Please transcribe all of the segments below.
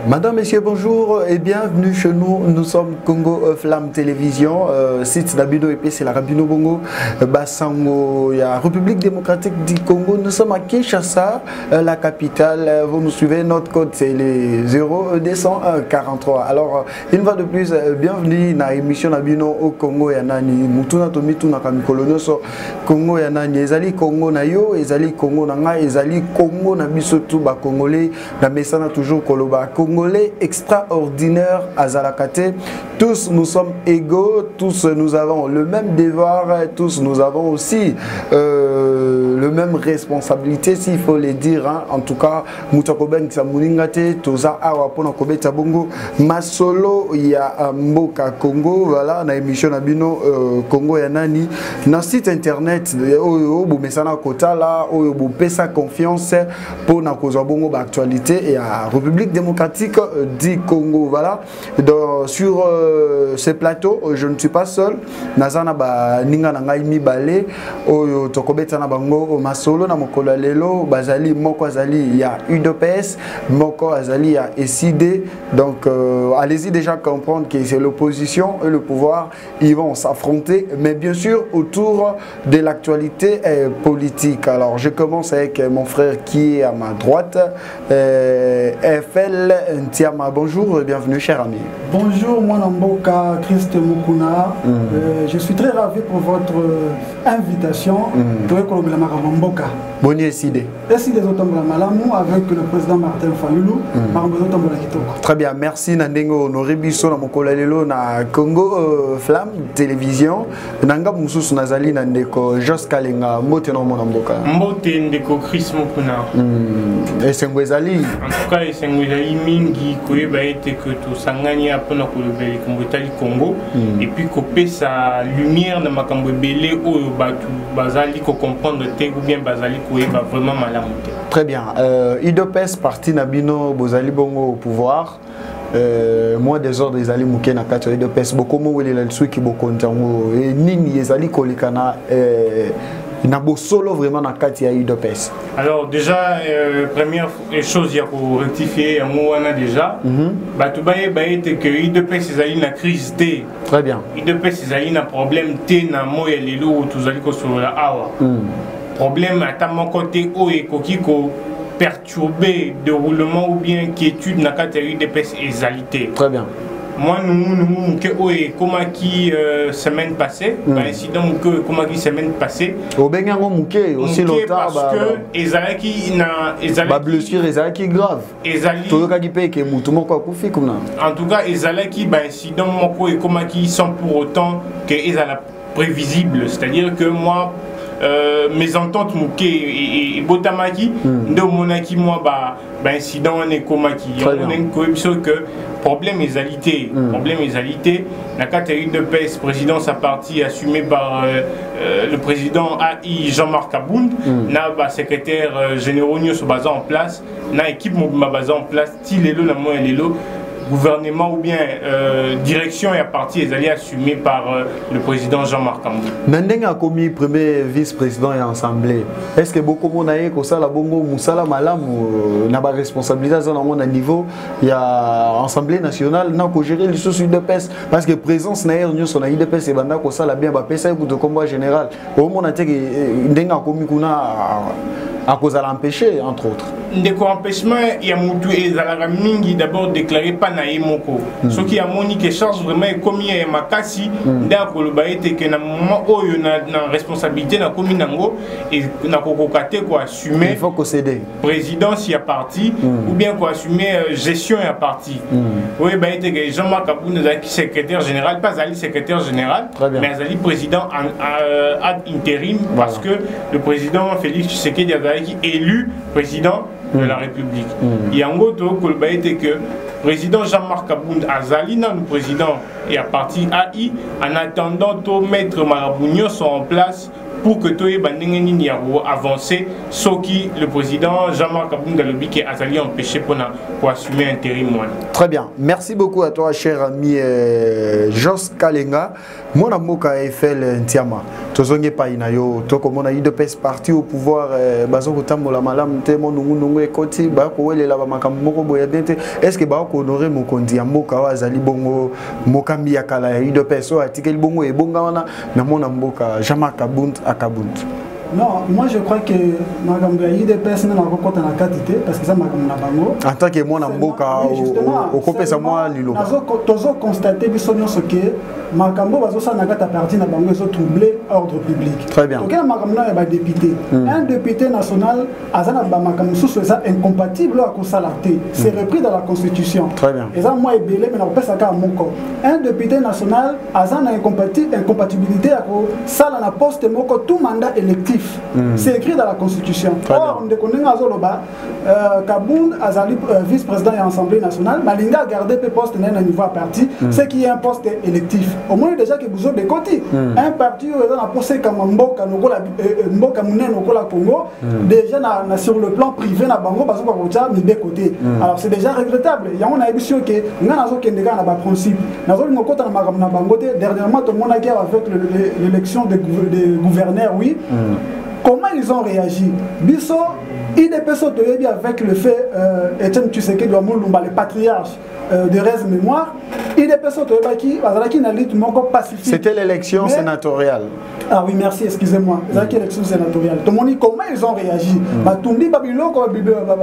Madame, Messieurs, bonjour et bienvenue chez nous. Nous sommes Congo Flamme Télévision, site d'Abino et c'est la Rabino Bongo, Bassango, il y a République démocratique du Congo. Nous sommes à Kinshasa, la capitale. Vous nous suivez, notre code c'est les 0243. Alors, une fois de plus, bienvenue dans l'émission d'Abino au Congo. Yanani, Mutuna Tomitu Nakamikolono, Congo Yanani, Ezali Congo Nayo, Ezali Congo Nanga, Ezali Congo Nabisotu, Congolais, Namesana toujours Koloba. Congolais extraordinaire à Zalakate. Tous nous sommes égaux, tous nous avons le même devoir, tous nous avons aussi le même responsabilité, s'il faut le dire. Hein. En tout cas, Moutakoben Samoulingate, Toza Awa Pona Kobe Tabongo, Masolo, il y a Mboka Congo, voilà, na émission Nabino Congo Yanani, na site internet, Oyo, Boumesana Kotala, Oyo, Boupesa Confiance, pour na Kozabongo, actualité, et à République démocratique du Congo. Voilà. Sur ces plateaux, je ne suis pas seul. Nazana ba ninga nangai mi balé oyo tokobeta na bango masolo na mokolo lelo bazali moko azali ya UDPS moko azali ya SID. Donc allez-y déjà comprendre que c'est l'opposition et le pouvoir, ils vont s'affronter, mais bien sûr autour de l'actualité politique. Alors je commence avec mon frère qui est à ma droite, FL Ntiama. Bonjour et bienvenue cher ami. Bonjour, moi Namboka Christ Mukuna. Je suis très ravi pour votre invitation. Bonne SID. SID avec le président Martin Fayulu. Très bien, merci Nandengo Honoré Bisso na mokolalelo na Congo Flamme Télévision. Nanga Mususu Nazali Nandeko Jos Kalenga Mbote no mona mboka. Mbote ndeko Christ Mukuna. Et Sengwezali. En tout cas, Sengwezali mingi koyeba ete que to sangani apona kolobeli kombotali Congo et puis kopé sa lumière na makambo belé oyo batu bazali ko comprendre te ou bien bazali koyeba vraiment malamu te. Très bien. UDPS parti Nabino Bozali Bongo au pouvoir. Moi des ordres des ali muke na kati de pes beaucoup mo wele la suki bokontango et nini ezali kolikana na bo solo vraiment na kati ya UDPS. Alors déjà première chose il y a pour rectifier mo wana déjà batu baye te que UDPS ezali na crise T. Très bien. UDPS ezali na problème T na mo ya lelo tuzali ko sur la awa. Problème à ta mon côté o et kokiko perturber déroulement ou bien quiétude na catégorie de pes exalité. Très bien. Moi nous que comment qui semaine passée incident que comment qui semaine passée au bengango muke aussi l'autre parce que ezalaki na ezalaki blessure ezalaki grave ezali to ka gipe ke mutu moko akufi kuna en tout cas ezalaki incident moko et comment qui sans pour autant que ezala prévisible, c'est-à-dire que moi mes ententes mouké et botamaki de monaki moi incident on est comme qui on est que problème égalité la catégorie de PES présidence à partie assumée par le président AI Jean-Marc Abound na secrétaire généraux se basant en place na équipe basée en place tilelo na moi lelo gouvernement ou bien direction et à partie est allé assumé par le président Jean-Marc Abound. Nandenga a commis premier vice-président et assemblée. Est-ce que beaucoup de monde a que ça la bongo musala malam n'a pas responsabilité dans mon niveau il y a assemblée nationale n'a que gérer les choses de PES parce que présence naïre nous son de PES et banda ko ça la bien ba PES de combat général. Au moment que Nandenga a commis kuna à cause de l'empêcher entre autres. Des empêchements il y a mutu et zalaka mingi d'abord déclaré pas na yemoko ce qui a monique charge vraiment commis et makasi nda koloba ete que na moment oyo na responsabilité na komi nango et na kokokate ko assumer il faut que céder présidence y a parti ou bien ko assumer gestion y a parti oui ete que Jean-Marc Abound est secrétaire général pas ali secrétaire général mais ali président ad intérim parce que le président Félix Tshisekedi a élu président de la République. Et en gros, que président Jean-Marc Abound Azalina, le président et à partir AI, en attendant que maître Marabougno soit en place pour que Toye Bandengeni avancer, ce qui le président Jean-Marc Abound Alobi qui est Azali empêché pour assumer intérim. Très bien. Merci beaucoup à toi, cher ami Jos Kalenga. Mon amour FL Ntiama. tozonge pa inayo to comme on a eu de pes parti au pouvoir bazo kotambola malam te mo nungu ekoti ba ko welela ba makambo moko boya bien te est-ce que ba ko honorer mokonzi ya mboka wa azali bongo mokambi ya kala ya eu de pes o atikeli bongo e bonga wana na mona mboka Jean-Marc Akabunt. Non, moi je crois que Magambo a eu des personnes dans la côte en quantité parce que ça Magambo na bango. En tant que moi na mboka au kopesa moi lilo. Tozo constater biso ce que Magambo bazo sa na kata parti na bango zo troubler ordre public. Très bien. Donc Magambo na ba député. Un député national azana ba Magambo sous ça incompatible à consalate. C'est repris dans la constitution. Très bien. Et ça moi et belé mais na pesa ka moko. Un député national azana incompatibilité à ko sala na poste moko tout mandat électif. C'est écrit dans la Constitution. Or, on connaît Kabound, Azali, vice-président de l'Assemblée nationale, Malinga a gardé le poste à niveau à parti, c'est qui est un poste électif. Au moins, déjà que vous avez des côtés. Un parti, on a posé comme Mboka Mounen au Congo, déjà sur le plan privé, na Bango, parce qu'on a mis des côtés. Alors, c'est déjà regrettable. Il y a une émission qui est un principe. Dernièrement, tout le monde a guerre avec l'élection des gouverneurs, oui. Comment ils ont réagi? Bisso, IDPS avec le fait, Etienne Tshisekedi Lumumba, le patriarche de Rez Mémoire, IDPS qui n'a lutte pacifique. C'était l'élection sénatoriale. Ah oui, merci, excusez-moi. C'est l'élection sénatoriale. Tout le monde dit comment ils ont réagi. Batumbi Babilo,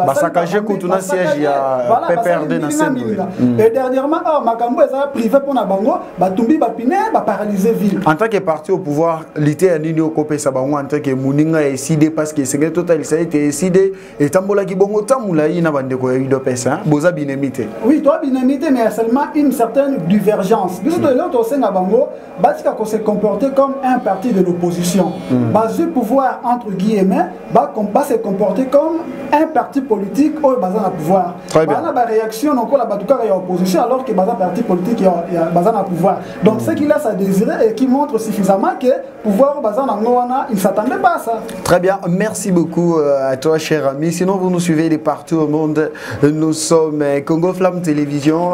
Basakaje Koutuna siège, il y a PPRD dans cette ville. Et dernièrement, Makambo est privé pour Nabango, Batumbi Bapine, paralysé ville. En tant que parti au pouvoir, l'ité à Nino Kopé Sabango, en tant que Mouninga est décidé parce que c'est total, ça a été décidé. Et Tambola Kibongo Tamoula, il n'a pas de quoi eu de pesa, Boza Binemité. Oui, toi Binemité, mais il y a seulement une certaine divergence. Nous sommes l'autre au Sénabango, Batika s'est comporté comme un parti de l'opposition. Le pouvoir, entre guillemets, s'est comporté comme un parti politique au bazar à pouvoir. Très bien. La réaction, donc la Batouka est opposition, alors que bazar parti politique est bazar à pouvoir. Donc ce qu'il a à désirer et qui montre suffisamment que pouvoir bazar à Noana, il ne s'attendait pas à ça. Très bien, merci beaucoup à toi, cher ami. Sinon, vous nous suivez de partout au monde. Nous sommes Congo Flamme Télévision.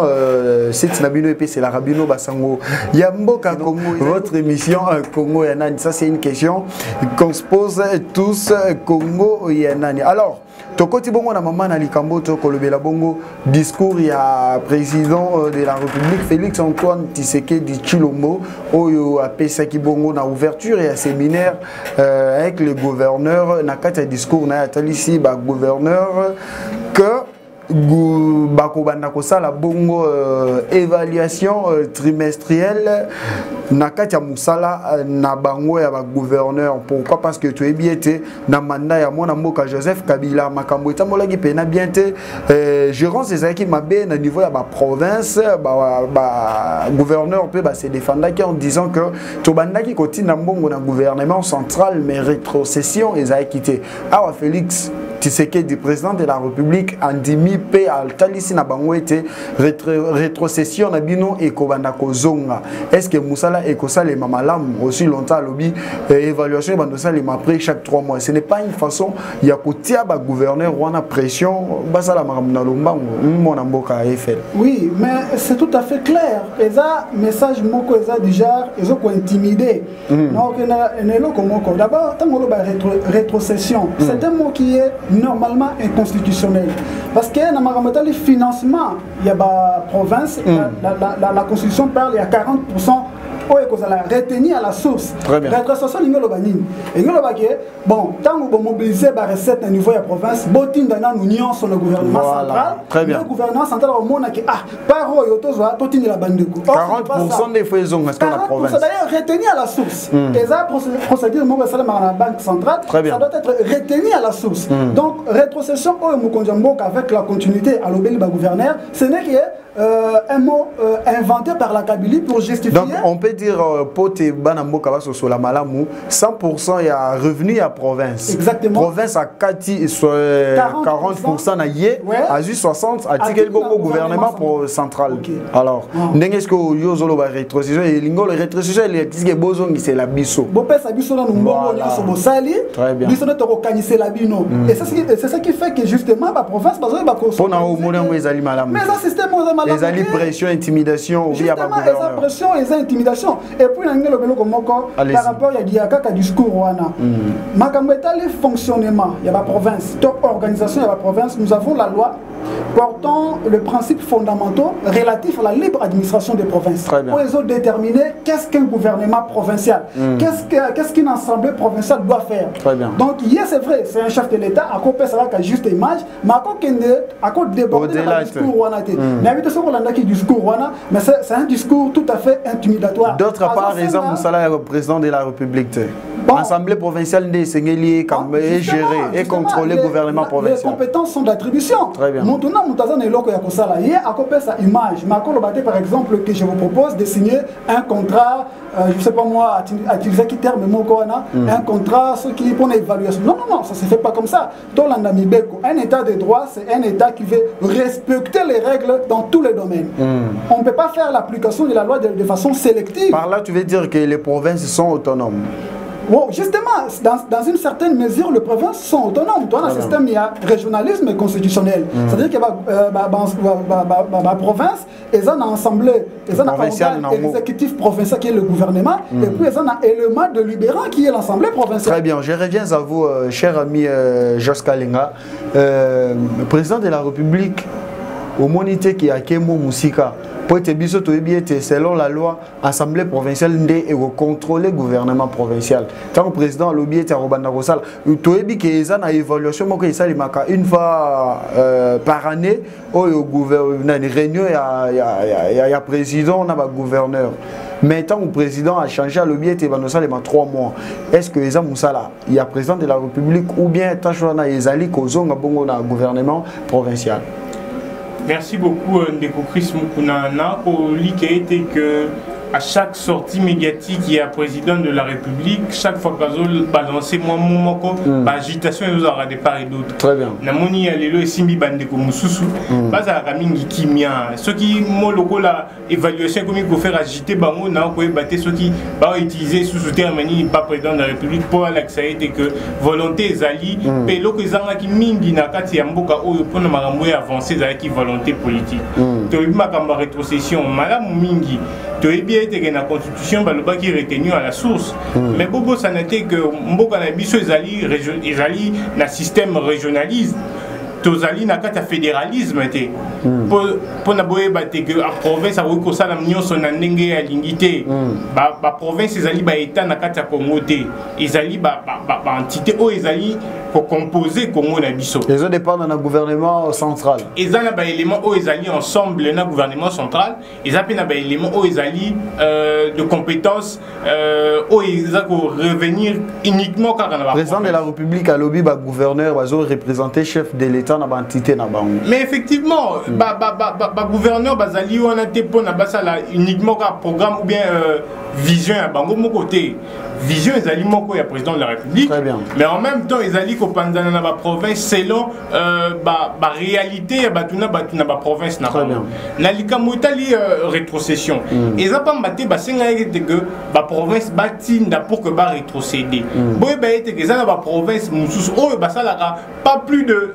C'est Nabino et c'est la Rabino Basango. Yamboka Congo, votre émission Congo Yanani. Ça, c'est une question qu'on se pose tous. Congo Yanani. Alors, Tokoti Bongo na maman Nalikambo Kolobela Bongo discours il y a président de la République Félix Antoine Tshisekedi Tshilombo Oyo a Pesaki Bongo na ouverture et à séminaire avec le gouverneur na kata discours na Talisi ba gouverneur que Bakobanda Kosala Bongo évaluation trimestrielle Nakati ya Musala na bango ya ba gouverneur. Pourquoi? Parce que tu es bien été na mandat ya mwana mboka Joseph Kabila makambo etambola ki pena bien été gérance ezaki mabe na niveau ya ba province ba gouverneur peut se défendre en disant que to bandaki koti na mbongo na gouvernement central mais rétrocession ezaki quitté. Awa Félix Tshisekedi, président de la République, Andimi P. Altalisi na bango été rétrocession na bino et kobanda kozonga. Est-ce que Moussala et Kosala et Mamalam aussi longtemps à lobby évaluation bandosa les après chaque 3 mois. Ce n'est pas une façon il y a côté ba gouverneur ou en pression basala maramna lombango mon amboka Eiffel. Oui, mais c'est tout à fait clair. Et ça message moko eza déjà ils ont intimidé. Donc d'abord tant que rétrocession, c'est un mot qui est normalement inconstitutionnel parce que dans le financement il y a la province la constitution parle il y a 40% retenir à la source. Rétrocession bon, tant que vous mobilisez la recette au niveau de la province, botin dans l'union sur le gouvernement central. Très bien. Le gouvernement central au monde qui par la bande 40% des fois ils ont resté dans la province. D'ailleurs retenir à la source. Et ça procédure dans la banque centrale, ça doit être retenu à la source. Donc rétrocession avec la continuité à l'obéli gouverneur, ce n'est qu'un mot inventé par la Kabylie pour justifier. Donc on peut dire pote banamboka baso sur la malamu 100% il y a revenu à province. Exactement. Province à 40% na yé à 60 à tikel beaucoup gouvernement pour central. Alors n'est-ce que yo zolo ba rétrocession et lingo le rétrocession il est bozongi c'est la biso. Bo pesa biso na mbongo nyonso bo sali. Biso na to kanise la bino. Et c'est ça qui fait que justement la province bazo ba ko. Pona o molengo ezali malamu. Mais ça système les alliés pression, intimidation, oui, à ma gouverneur. Pression et intimidation. Et puis, il y a le par rapport à Diaka discours. Le fonctionnement, il y a la province, toute organisation, il y a la province, nous avons la loi portant le principe fondamentaux relatif à la libre administration des provinces. Pour les autres déterminer qu'est-ce qu'un gouvernement provincial, qu'est-ce qu'une assemblée provinciale doit faire. Donc, hier, c'est vrai, c'est un chef de l'État, à quoi ça va juste image, mais à quoi déborder le discours. Mais c'est un discours tout à fait intimidatoire. D'autre part, exemple, Moussala est le président de la République. L'Assemblée provinciale est gérée et contrôler le gouvernement provincial. Les compétences sont d'attribution. Très bien. Maintenant, image. Par exemple, que je vous propose de signer un contrat, je ne sais pas moi, à utiliser qui terme, un contrat, ce qui est pour l'évaluation. Non, non, non, ça ne se fait pas comme ça. Un état de droit, c'est un état qui veut respecter les règles dans tous les domaines. On ne peut pas faire l'application de la loi de façon sélective. Par là, tu veux dire que les provinces sont autonomes? Bon, justement, dans une certaine mesure, les provinces sont autonomes. Dans un système, il y a régionalisme constitutionnel. C'est-à-dire que la province, ils ont une assemblée, ils ont un organe exécutif provincial qui est le gouvernement, et puis ils ont un élément délibérant qui est l'assemblée provinciale. Très bien, je reviens à vous, cher ami Jos Kalenga, président de la République, au monité qui a Kemo Moussika. Selon la loi, l'Assemblée provinciale est contrôler le gouvernement provincial. Tant que le président lobby est à Robanda Rossal, il y a une évaluation une fois par année, une réunion, il y a un président, il y a un gouverneur. Mais tant que le président a changé, le lobby est à 3 mois. Est-ce que il y a président de la République ou bien il y a un gouvernement provincial? Merci beaucoup, Ndeko Chris Mukunana, pour l'idée que à chaque sortie médiatique, il y a président de la République, chaque fois qu'il balance moi mon agitation et nous aura des part et d'autres. Très bien. Namoni alelo simbi bandeko mususu, pas à ramingi kimia. Ceux qui m'ont la évaluation comme il faut faire agiter bango na ko battre ceux qui va utiliser sous terme pas président de la République pour l'accès et que volonté zali pelo que zanga ki mingi na kati ya mboka oyo pona makambo ya avancer za ki volonté politique. To makamba rétrocession malamu mingi. Tu es bien que la constitution va qui est retenu à la source. Mais Bobo, ça n'était que Mboka na biso ezali na système régionaliste. Tozali na kata fédéralisme té. Pour na boye baté que la province a ko sala nyonso na ndenge ya lingité. Ba province ezali ba état na kata Congo té. Ezali ba entité o ezali ko composer Congo na biso. Les autres dépendent d'un gouvernement central. Ezali ba élément o ezali ensemble na gouvernement central. Ezali na ba élément o ezali de compétences o ezali ko revenir uniquement quand on va. Président de la République a lobby ba gouverneur ba représenter chef de l'État. Mais effectivement, gouverneur Bazali on a été pour uniquement un programme ou bien vision à bango mon côté. Vision ezali moko ya président de la République. Mais en même temps ezali ko panzana na ba province selon ba réalité ya batuna ba province na. Na likambo tali rétrocession. Eza pas mbaté ba senga ete que ba province batinda pour que ba rétrocéder. Boye ba ete que za ba province mususu o ba salaka pas plus de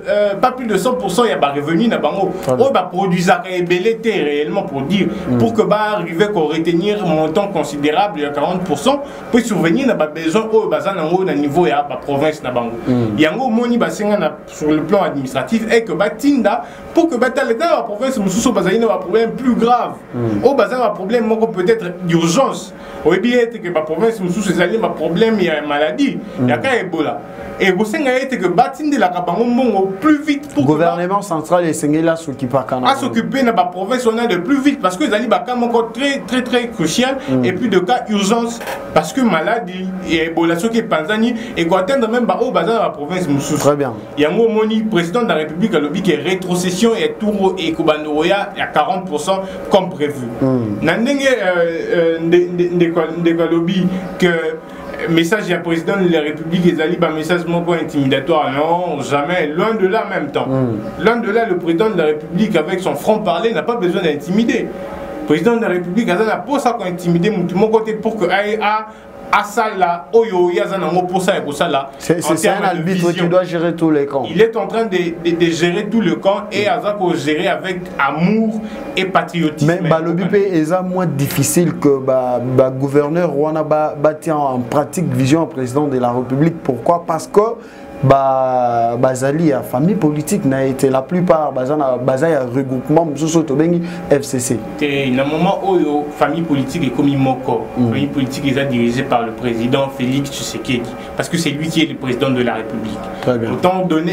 100% ya ba revenu na bango. O ba produisa rebelité réellement pour dire pour que ba arriver qu'on retenir montant considérable ya 40% pour survenir n'a pas besoin au bazan en niveau ya ba province na bango yango moni basenga na sur le plan administratif et que batinda pour que batal l'état la province mususu bazali na problème plus grave au bazan un problème moko peut-être d'urgence au bien que ba province mususu ezali ma problème ya maladie ya ka Ebola et vous savez que batinde la kabango mongo plus vite pour gouvernement central et sengela s'occuper à s'occuper na ba province on a de plus vite parce que ezali ba cas moko très crucial et puis de cas urgence parce que maladie et Ebola ce qui est Panzani et quoi atteindre même ba au bazar la province mususu. Très bien. Yango moni président de la République a lobby qui est rétrocession et tour et Kobanoya il y a 40% comme prévu. Nandenge de lobby que message du président de la République ezali ba message moko intimidatoire non jamais loin de là même temps. Loin de là le président de la République avec son franc-parler n'a pas besoin d'intimider. Le président de la République a la poste à intimider mon côté pour que Asala, Oyo, Yazanango, pour ça et pour ça là. C'est un arbitre qui doit gérer tous les camps. Il est en train de gérer tout le camp et Azako gérer avec amour et patriotisme. Mais Balobipé est moins difficile que gouverneur Rwanda bâti en pratique vision au président de la République. Pourquoi? Parce que Bazali a famille politique n'a été la plupart Bazali a regroupement FCC. Et dans le moment où famille politique est comme Moko, famille politique est dirigée par le président Félix Tshisekedi, parce que c'est lui qui est le président de la République. Très bien.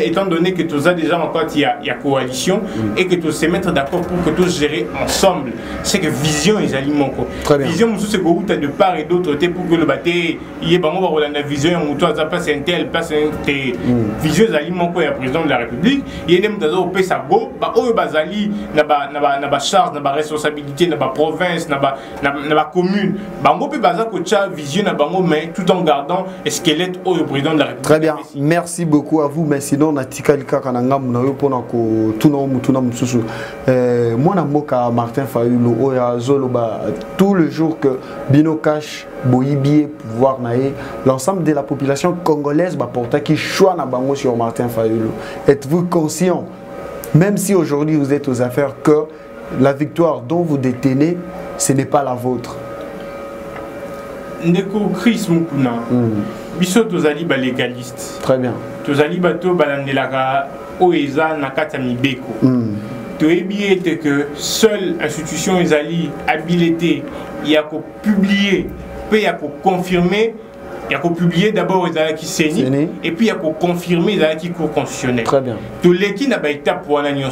Étant donné que tous a déjà encore il y a coalition et que tous se mettre d'accord pour que tous gérer ensemble, c'est que vision est allé Moko. Vision c'est que de part et d'autre pour que le bâté il est bon la vision où toi ça passe un tel passe un vision est allé Moko est président de la République, il est même dans au PSAGO, au Bazali n'a charge, n'a responsabilité, n'a province, n'a commune, bango peut baser kocha vision na bango mais tout en gardant le squelette au président de la République. Très bien, merci beaucoup à vous, mais sinon na tikalika kananga munayo pona ko tuna mususu. Moi na moka Martin Fayulu oya zoloba tout le jour que Bino Cash Boyibié pouvoir naé l'ensemble de la population congolaise va porter qui choix na bango sur Martin Fayulu. Êtes-vous conscient, même si aujourd'hui vous êtes aux affaires, que la victoire dont vous détenez, ce n'est pas la vôtre? Ndeko Chris Mukuna, biso tozali ba légaliste. Très bien. Tozali bato balandelaka oeza nakata mibeko. Toyebi que seule institution ezali habilité, il y a qu'à publier, puis il y a qu'à confirmer. Il y a qu'à publier d'abord les qui saignent et puis il y a qu'à confirmer les qui cours constitutionnel. Très bien. Tout l'équipe n'a pas été pour un agneau.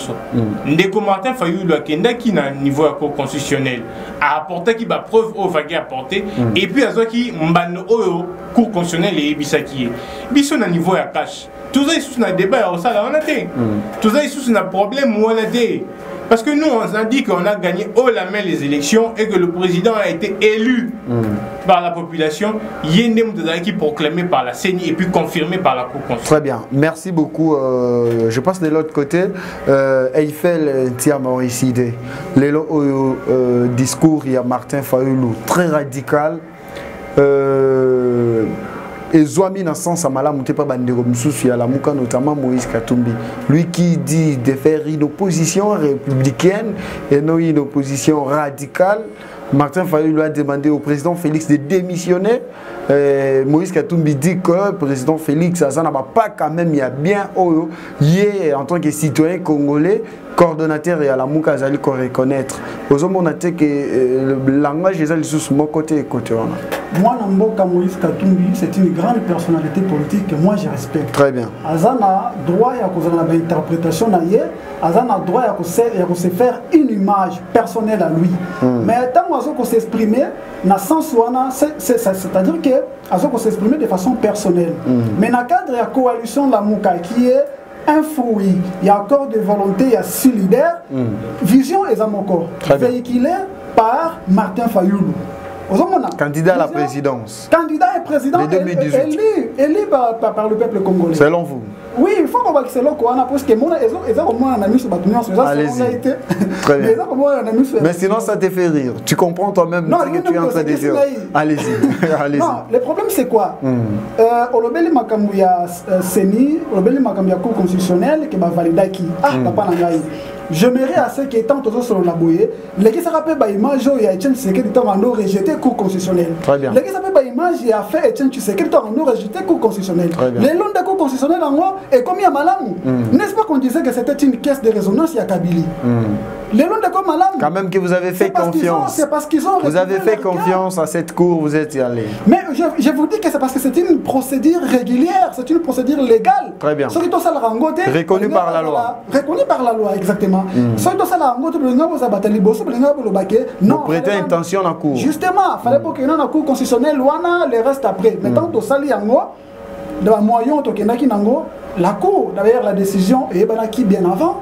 Ndeko Martin Fayulu a qui n'a niveau à cours constitutionnel a apporté qui va preuve au vague apporté et puis à ce qui mbano au cours constitutionnel et bisaki. Biso na niveau à cash. Tout ça sous un débat au salaire on a été. Tout ça sous un problème où on a été. Parce que nous, on a dit qu'on a gagné haut la main les élections et que le président a été élu par la population. Il y a une qui proclamé par la CENI et puis confirmé par la Cour constitutionnelle. Très bien, merci beaucoup. Je passe de l'autre côté. Eiffel tient Maurice Idé. Le discours, il y a Martin Fayulu, très radical. Et Zouami dans sens à Malam, pas bandero Moussoufi à la Mouka, notamment Moïse Katumbi. Lui qui dit de faire une opposition républicaine et non une opposition radicale. Martin Fayulu lui a demandé au président Félix de démissionner. Moïse Katumbi dit que le président Félix n'a pas quand même, il y a bien en tant que citoyen congolais, coordonnateur et à la Mouka Zali qu'on reconnaître. Aux hommes on a dit que le langage est sur mon côté et côté. Moi, Namboka Moïse Katumbi, c'est une grande personnalité politique que moi je respecte. Très bien. Azana droit à cause de l'interprétation naïe, Azana droit à se faire une image personnelle à lui. Mais tant qu'on s'exprimer, dans le sens où c'est-à-dire que Azoko s'exprimer de façon personnelle. Mais dans le cadre de la coalition de la Mouka qui est un fruit, il y a accord de volonté, il y a solidaire, vision et Zamoko, véhiculé par Martin Fayulu. Candidat à la présidence. Candidat et président élu par le peuple congolais. Selon vous? Oui, il faut qu'on va que c'est là qu'on a parce que moi, on a mis sur Batounia, allez-y. Très bien. Mais sinon, ça te fait rire. Tu comprends toi-même ce que tu es en train de dire. Allez-y. Non, le problème c'est quoi? Au Lobeli Makambouya Seni, au Lobeli Makambouya Cour constitutionnelle, qui va valider qui? Ah, papa Nangaï. J'aimerais à ceux qui étant toujours sur la bouée, les qui se rappellent par image, il y a Etienne Tshisekedi qui a rejeté Cour constitutionnelle. Très bien. Les qui se rappellent par image, il y a fait Etienne Tshisekedi qui a rejeté Cour constitutionnelle. Les longs de Cour constitutionnelle en haut, et comme il y a Malam, n'est-ce pas qu'on disait que c'était une caisse de résonance, il y a Kabili. Les longs de Cour Malam. Quand même que vous avez fait confiance. C'est parce qu'ils ont. Vous avez fait confiance à cette cour, vous êtes y allé. Mais je vous dis que c'est parce que c'est une procédure régulière, c'est une procédure légale. Très bien. Reconnu par la loi. Reconnu par la loi, exactement. Vous prêtez intention à cour. Justement, il fallait pas qu'il y ait une cour constitutionnelle, le reste après. Mais tant que sali yango, dans le moyen la cour, d'ailleurs la décision est qui bien avant,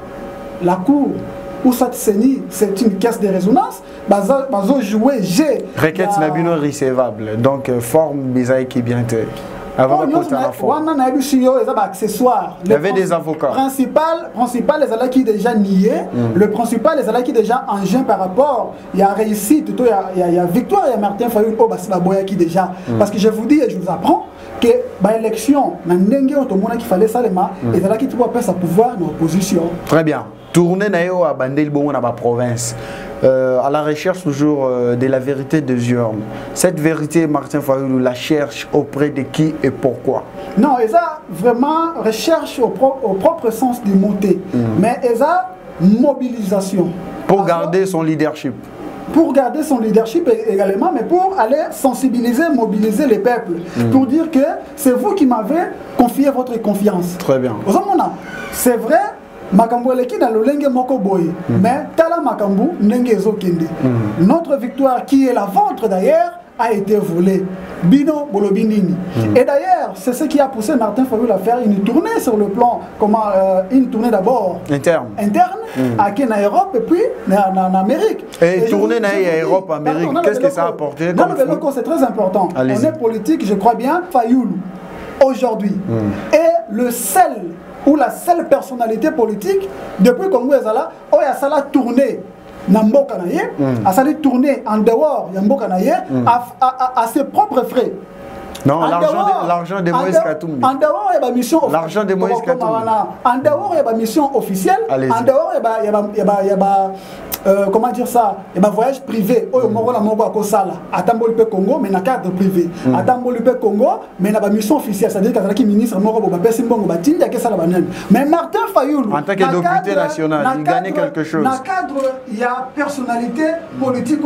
la cour où ça c'est une caisse de résonance, bazo jouer G. Requête nabino recevable, donc forme bisaï qui bien te. Avant de côté à la fois. Il y avait des avocats. Principal, les alliés qui déjà nié. Le principal, les alliés qui déjà en jeune par rapport. Il y a réussite, il y a victoire, il y a Martin Fayoul, qui déjà. Parce que je vous dis et je vous apprends que l'élection, qu'il fallait ça, les alliés qui doivent passer à pouvoir dans l'opposition. Très bien. Tourner à Bandel Bongo dans la province. À la recherche toujours de la vérité des urnes. Cette vérité, Martin Fayoulou la cherche auprès de qui et pourquoi? Non, ils ont vraiment recherche au propre sens du monté. Mais ils ont mobilisation. Pour garder son leadership. Pour garder son leadership également, mais pour aller sensibiliser, mobiliser les peuples. Pour dire que c'est vous qui m'avez confié votre confiance. Très bien. C'est vrai. Makambo eleki dans le lenge moko boye, mais tala makambo nenge ezokende. Notre victoire qui est la vôtre d'ailleurs a été volée. Bino bolobinini. Et d'ailleurs, c'est ce qui a poussé Martin Fayoul à faire une tournée sur le plan, une tournée d'abord interne, à Europe et puis en Amérique. Et tourner en Europe, Amérique, qu'est-ce que ça a apporté? C'est très important. On est politique, je crois bien. Fayoul aujourd'hui est le seul ou la seule personnalité politique depuis Congo Ezala, où il a tourné Namboka Naye, a tourné en dehors Yamboka Naye à ses propres frais. Non, l'argent de Moïse Katumbi. En dehors, il y a une mission officielle. L'argent de Moïse Katumbi. En dehors, il y a une mission officielle. En dehors, il y a comment dire ça? Il y a un voyage privé. Il y a un Congo, mais dans le cadre privé. Il y a un Congo, mais dans la mission officielle. C'est-à-dire qu'il y a un ministre mais Martin Fayoul, en tant que député national, il gagnait quelque chose. Dans le cadre, il y a personnalité politique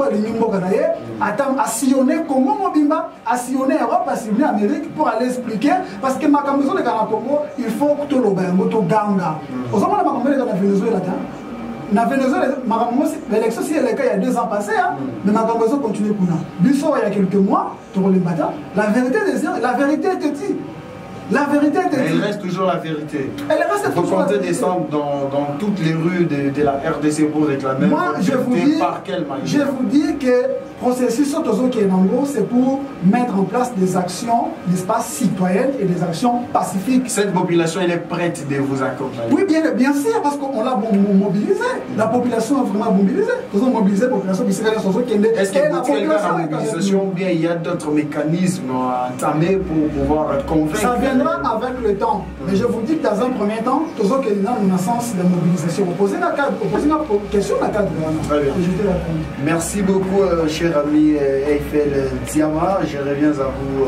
a sillonné Congo Mobimba, a sillonné Europe, a sillonné Amérique pour aller expliquer. Parce que ma maison de Congo, il faut que tu le ganga. Aux hommes de la Venezuela, dans Venezuela, l'élection, si elle est il y a 2 ans passés, mais ma maison continue pour nous. Bissot, il y a quelques mois, la vérité était dit. La vérité était dit. Il reste toujours la vérité. Elle reste toujours la vérité. Descendre dans toutes les rues de la RDC pour réclamer. Moi, je vous dis que le processus c'est pour mettre en place des actions, l'espace citoyennes et des actions pacifiques. Cette population, elle est prête de vous accompagner. Oui, bien sûr, parce qu'on l'a mobilisé. La population a vraiment mobilisé. Nous avons mobilisé la population qui serait Est-ce qu'il y a la mobilisation ou bien il y a d'autres mécanismes à entamer pour pouvoir convaincre? Ça viendra avec le temps. Mais je vous dis que dans un premier temps, tout ce qui est dans un sens de mobilisation. Opposer la question à la cadre. Très bien. Merci beaucoup, cher ami Eiffel Diama. Je reviens à vous,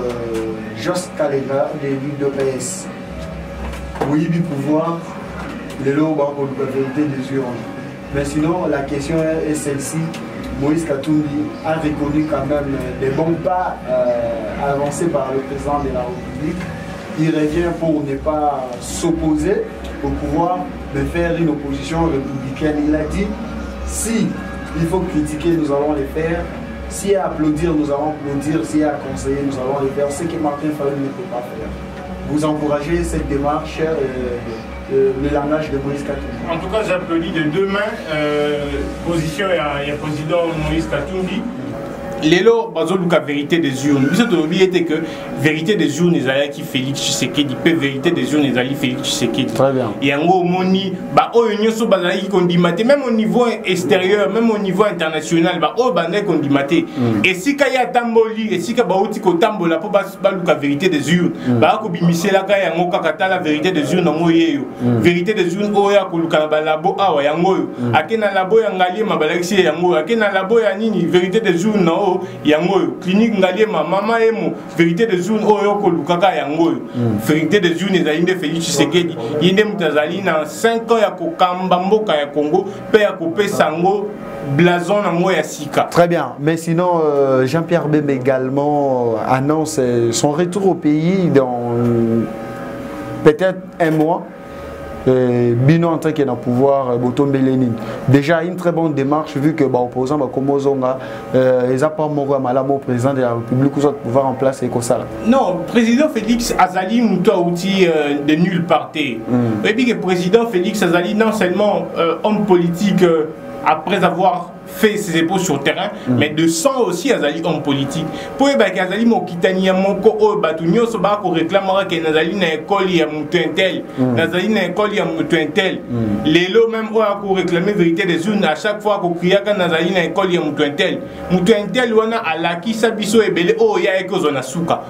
Jos Kalega, de l'UDPS. Oui, du pouvoir, le lot pour la vérité des urnes. Mais sinon, la question est celle-ci. Moïse Katumbi a reconnu quand même des bons pas avancés par le président de la République. Il revient pour ne pas s'opposer au pouvoir, mais faire une opposition républicaine. Il a dit, si il faut critiquer, nous allons le faire. Si il y a à applaudir, nous allons applaudir. S'il y a à conseiller, nous allons le faire. Ce que Martin Fayoul ne peut pas faire. Vous encouragez cette démarche, le langage de Moïse Katumbi. En tout cas, j'applaudis de 2 mains. Position, il y a président Moïse Katumbi. Lélo, la vérité des urnes. Ce qui était que vérité des urnes, les alliés qui Félix Tshisekedi, vérité des urnes, les alliés Félix Tshisekedi. Très bien. Et en gros, moni, même au niveau extérieur, même au niveau international, et si il y a tamboli, et si il y a tambola pour la vérité des urnes, la vérité des urnes, vérité des urnes, vérité des urnes, yango clinique ngaliema mama emo vérité des zones oyo ko lukaka yango vérité des zones ezali nde Félix Tshisekedi yinde mutazali na 5 ans ya kokamba mboka ya Congo pe ya kopesa ngo blason nango ya sika. Très bien, mais sinon Jean-Pierre Bemba également annonce son retour au pays dans peut-être 1 mois. Bino en train qu'il est dans le pouvoir, Botombe Lénine. Déjà une très bonne démarche vu que opposant comme Ozonga, ils n'ont pas mon malamo président de la République pour pouvoir en place et ça. Non, président Félix Azali Mouta outil de nulle part. Et puis le président Félix Azali non seulement homme politique après avoir fait ses épaules sur le terrain, mais de sang aussi Azali homme politique. Pour les Azali Mokitani Moko o Batunyo soba ko réclamera que Nazali na école ya mutuentel, Nazali na école ya mutuentel. Lelo même o a ko réclamer vérité des urnes à chaque fois ko kriaka Nazali na école ya mutuentel. Mutuentel wana alaki sabiso ebele o ya ekozona suka.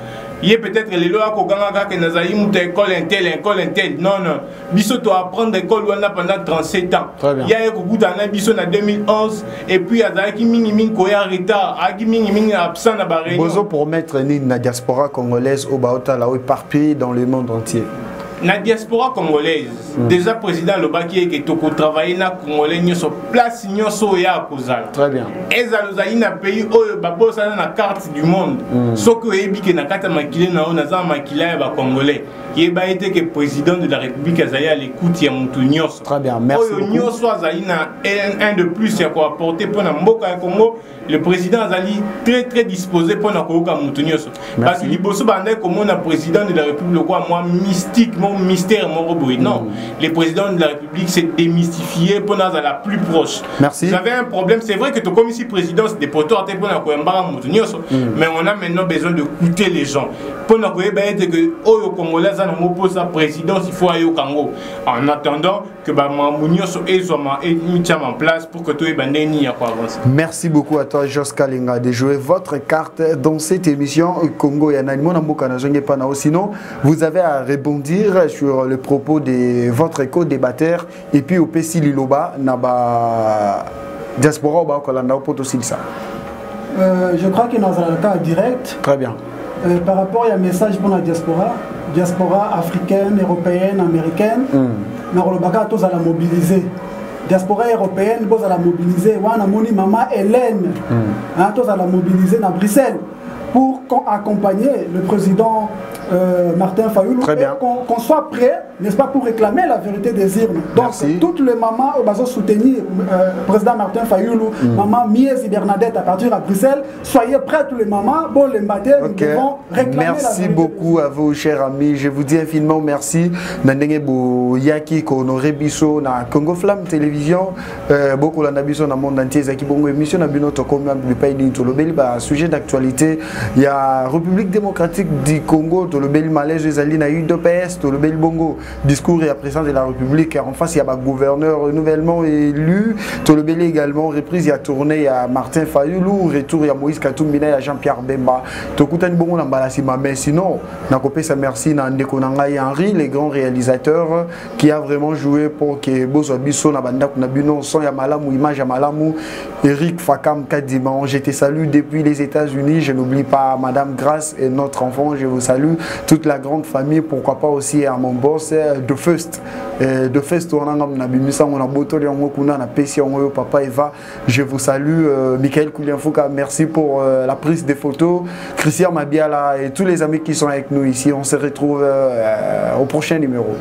Il y a peut-être les lois que nous avons école intel. Non, non. Biso doit apprendre l'école pendant 37 ans. Il y a un biso en 2011 et puis il y a un retard, il y a absent à Bahreïn. Bozo pour mettre la diaspora congolaise au Baota là éparpillée dans le monde entier. La diaspora congolaise, déjà président Lobaki et que tu travailles na congolais ni sur place ni sur ya kozala. Très bien. Et ça nous a un pays où babo ça na carte du monde. Sauf que ebi que na kata makile na on a za makila ba congolais. Qui est été que président de la République Azali à l'écoute ya mutu nyos. Très bien. Merci beaucoup. Nyos Azali na un de plus ya quoi apporter pour na mboka ya Congo. Le président Azali très disposé pour na koka mutu nyos. Parce que liboso bandé comme on a président de la République quoi moi mystique mystère non, le président de la République s'est démystifié pour nous à la plus proche. Merci. Vous avez un problème, c'est vrai que tu comme ici président des poteaux à mais on a maintenant besoin de coûter les gens. Pour nous que au Congolais on oppose la présidence, il faut aller au Congo. En attendant que Mamounio soit mis en place pour que tout est bandé ni à quoi avancer. Merci beaucoup à toi Jos Kalinga de jouer votre carte dans cette émission Congo et Ananimo Namboka na zonge pana. Sinon, vous avez à rebondir sur le propos de votre co-débatteur et puis au PC Liloba naba diaspora au Bakolanda au Potosilsa. Je crois que dans un cas direct. Très bien. Par rapport à un message pour la diaspora africaine, européenne, américaine, nous avons tous à la mobiliser. Diaspora européenne, nous allons la mobiliser. Wana moni maman Hélène, tous à la mobiliser dans Bruxelles pour accompagner le président Martin Fayoulou et qu'on soit prêt, n'est-ce pas, pour réclamer la vérité des urnes. Donc, toutes les mamans au soutenir le président Martin Fayoulou, maman Miezi Bernadette à partir à Bruxelles, soyez prêts tous les mamans, bon les matins, nous devons réclamer la vérité. Merci beaucoup à vous, chers amis. Je vous dis infiniment merci. Nandenge bo yaki ko honoré biso na Congo Flamme Télévision, beaucoup la nabiso na monde entier zaki bongo émission na bino to comme le pays d'Intolobeli ba sujet d'actualité. Il y a République démocratique du Congo, le bel malaise des alliés na UDPS, le bel bongo discours et la présidence de la République. En face, il y a un gouverneur nouvellement élu. Le bel également reprise, il y a tourné, il y a Martin Fayoulou, retour, il y a Moïse Katoumina, il y a Jean-Pierre Bemba. Mais sinon, on a ça merci à Ndeko Nangai Henri, les grands réalisateurs qui a vraiment joué pour que Bozo Bisso na banda kuna bino son ya malamu image ya malamu Eric Fakam Kadiman. Je te salue depuis les États-Unis. Je n'oublie pas Madame Grace et notre enfant. Je vous salue toute la grande famille. Pourquoi pas aussi à mon boss de First. De First on a na bimisa on a botoli on kuna na pesi on papa Eva. Je vous salue Michael Koulianfouka. Merci pour la prise des photos. Christian Mabiala et tous les amis qui sont avec nous ici. On se retrouve au prochain numéro.